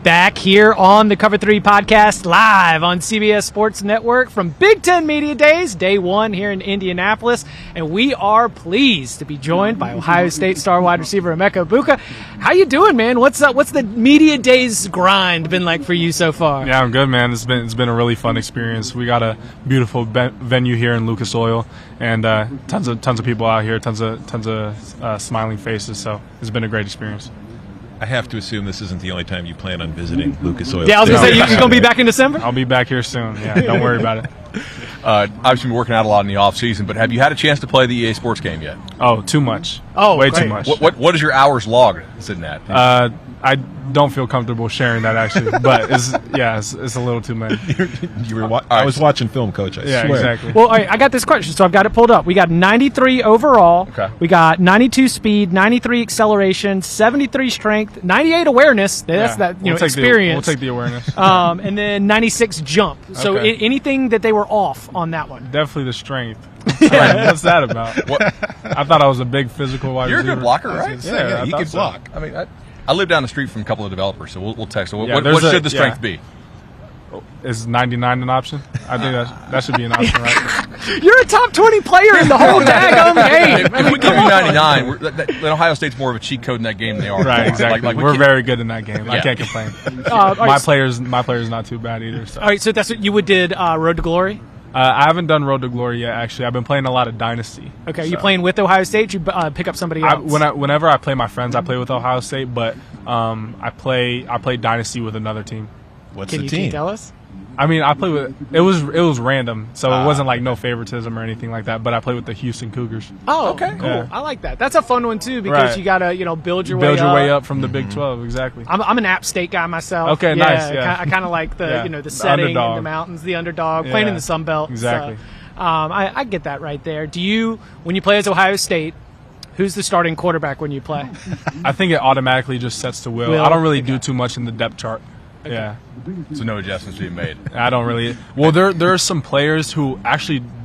back here on the Cover 3 podcast live on CBS Sports Network from Big Ten Media Days, day one here in Indianapolis. And we are pleased to be joined by Ohio State star wide receiver Emeka Egbuka. How you doing, man? What's the Media Days grind been like for you so far? Yeah, I'm good, man. It's been a really fun experience. We got a beautiful venue here in Lucas Oil, and tons of people out here, tons of smiling faces. So it's been a great experience. I have to assume this isn't the only time you plan on visiting Lucas Oil. Yeah, I was going to say, you're going to be back in December? I'll be back here soon. Yeah, don't worry about it. Obviously, been working out a lot in the off season, but have you had a chance to play the EA Sports game yet? Oh, too much. Oh, way great. too much. What is your hours logged sitting at? I don't feel comfortable sharing that, actually, but it's a little too many. I was watching film, Coach. I swear. Exactly. Well, all right, I got this question, so I've got it pulled up. We got 93 overall. Okay. We got 92 speed, 93 acceleration, 73 strength, 98 awareness. That's experience. We'll take the awareness. And then 96 jump. So Okay. anything that they were off on that one? Definitely the strength. What's that about? I thought I was a big physical wide receiver. You're a good blocker, right? Yeah, you I can thought so. block. I mean, I live down the street from a couple of developers, so we'll text. So Yeah, what should the strength be? Is 99 an option? I think that should be an option, right? You're a top 20 player in the whole daggum game. If we give you 99, then Ohio State's more of a cheat code in that game than they are. Right, exactly. Like we're very good in that game. I Yeah. can't complain. All right, My player's not too bad either. So. All right, so that's what you did Road to Glory? I haven't done Road to Glory yet, actually. I've been playing a lot of Dynasty. Okay, you playing with Ohio State? You pick up somebody else? Whenever I play my friends, I play with Ohio State, but I play Dynasty with another team. What's Can the you team? tell us? I mean, I play with it was random, so it wasn't like no favoritism or anything like that. But I play with the Houston Cougars. Oh, okay, cool. Yeah. I like that. That's a fun one too because Right. you gotta build your way up from the Big 12. Exactly. I'm an App State guy myself. Okay, nice, yeah. I kind of like the Yeah. the setting in underdog. the mountains, the underdog, playing in the Sun Belt. Exactly. So, I get that right there. Do you, when you play as Ohio State, who's the starting quarterback when you play? I think it automatically just sets to Will. Will? I don't really do too much in the depth chart. Yeah. So no adjustments being made. I don't really. Well, there are some players who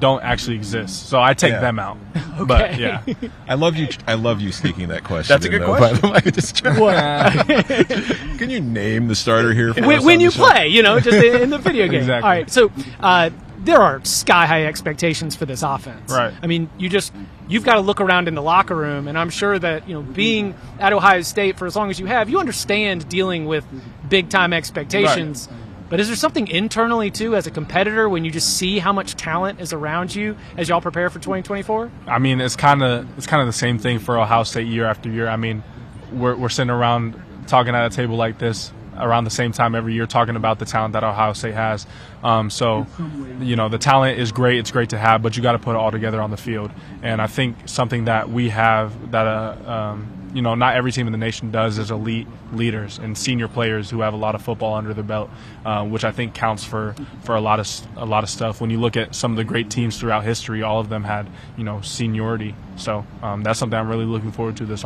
don't actually exist, so I take them out. But yeah, I love you sneaking that question. That's a good question. By the way. Can you name the starter here? For us when on you the show? play, just in the video game. Exactly. All right, so there are sky-high expectations for this offense. Right. I mean, you've got to look around in the locker room, and I'm sure that, being at Ohio State for as long as you have, you understand dealing with big-time expectations. Right. But is there something internally, too, as a competitor, when you just see how much talent is around you as y'all prepare for 2024? I mean, it's kind of the same thing for Ohio State year after year. I mean, we're sitting around talking at a table like this around the same time every year talking about the talent that Ohio State has. So, the talent is great. It's great to have, but you got to put it all together on the field. And I think something that we have that, not every team in the nation does is elite leaders and senior players who have a lot of football under their belt, which I think counts for a lot of stuff. When you look at some of the great teams throughout history, all of them had, seniority. So that's something I'm really looking forward to this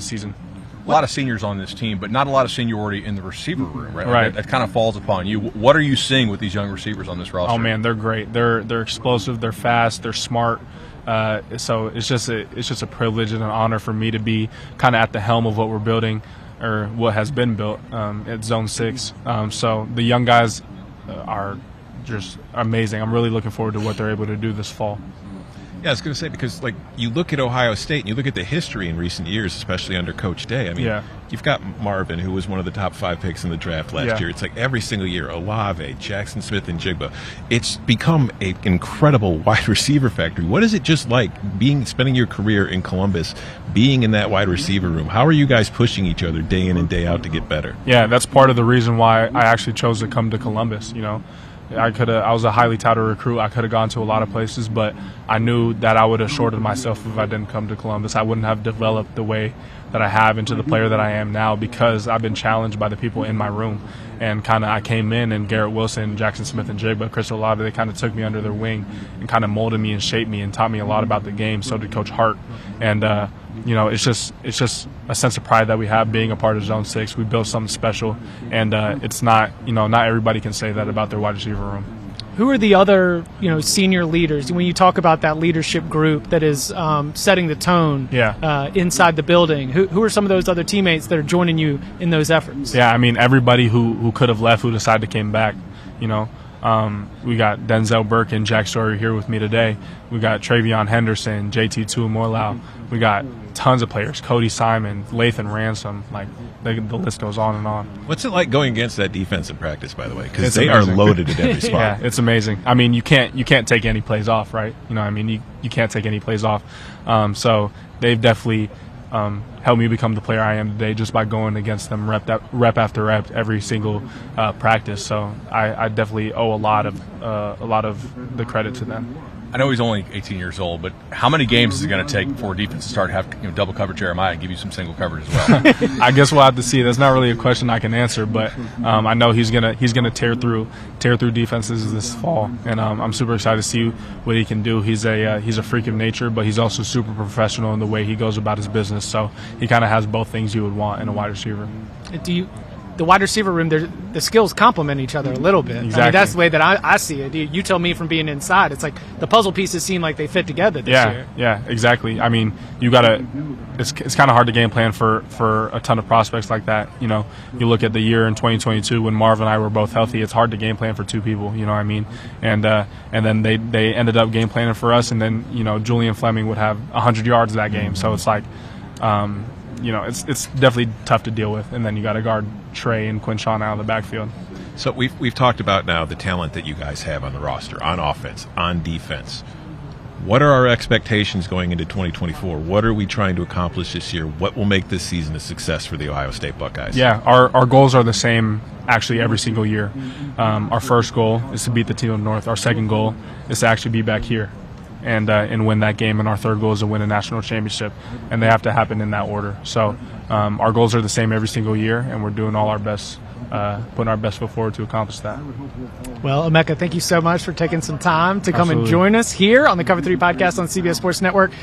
season. A lot of seniors on this team, but not a lot of seniority in the receiver room, right? Right. That kind of falls upon you. What are you seeing with these young receivers on this roster? Oh man, they're great. They're explosive. They're fast. They're smart. So it's just a privilege and an honor for me to be kind of at the helm of what we're building, or what has been built at Zone 6. So the young guys are just amazing. I'm really looking forward to what they're able to do this fall. Yeah, I was going to say, because you look at Ohio State and you look at the history in recent years, especially under Coach Day. I mean, you've got Marvin, who was one of the top 5 picks in the draft last year. It's like every single year, Olave, Jackson Smith, and Jigba. It's become an incredible wide receiver factory. What is it just like spending your career in Columbus, being in that wide receiver room? How are you guys pushing each other day in and day out to get better? Yeah, that's part of the reason why I actually chose to come to Columbus. I was a highly touted recruit. I could have gone to a lot of places, but I knew that I would have shorted myself if I didn't come to Columbus. I wouldn't have developed the way that I have into the player that I am now, because I've been challenged by the people in my room. And I came in, and Garrett Wilson, Jackson Smith, and Jigba, Chris Olave, they kind of took me under their wing and kind of molded me and shaped me and taught me a lot about the game. So did Coach Hart. And it's just a sense of pride that we have being a part of Zone 6. We built something special, and it's not everybody can say that about their wide receiver room. Who are the other, senior leaders? When you talk about that leadership group that is setting the tone inside the building, who are some of those other teammates that are joining you in those efforts? Yeah, I mean, everybody who could have left, who decided to came back, We got Denzel Burke and Jack Story here with me today. We got Travion Henderson, JT Tuamolau. We got tons of players, Cody Simon, Lathan Ransom, the list goes on and on. What's it like going against that defense in practice, by the way? Because they are loaded at every spot. Yeah, it's amazing. I mean, you can't take any plays off, right? You can't take any plays off. So they've definitely helped me become the player I am today just by going against them rep after rep every single practice. So I definitely owe a lot of the credit to them. I know he's only 18 years old, but how many games is it going to take for a defense to start have double cover Jeremiah and give you some single coverage as well? I guess we'll have to see. That's not really a question I can answer, but I know he's gonna tear through defenses this fall, and I'm super excited to see what he can do. He's a freak of nature, but he's also super professional in the way he goes about his business. So he kind of has both things you would want in a wide receiver. The wide receiver room, the skills complement each other a little bit. Exactly. I mean, that's the way that I see it. You tell me from being inside, it's like the puzzle pieces seem like they fit together this year. Yeah, exactly. I mean, it's kind of hard to game plan for a ton of prospects like that. You look at the year in 2022 when Marv and I were both healthy. It's hard to game plan for two people. You know what I mean? And then they ended up game planning for us, and then Julian Fleming would have 100 yards that game. So it's like. It's definitely tough to deal with, and then you got to guard Trey and Quinshawn out of the backfield. So we've talked about now the talent that you guys have on the roster, on offense, on defense. What are our expectations going into 2024? What are we trying to accomplish this year? What will make this season a success for the Ohio State Buckeyes? Yeah, our goals are the same actually every single year. Our first goal is to beat the team up north. Our second goal is to actually be back here and win that game, and our third goal is to win a national championship, and they have to happen in that order. So our goals are the same every single year, and we're doing all our best, putting our best foot forward to accomplish that. Well, Emeka, thank you so much for taking some time to come and join us here on the Cover 3 podcast on CBS Sports Network.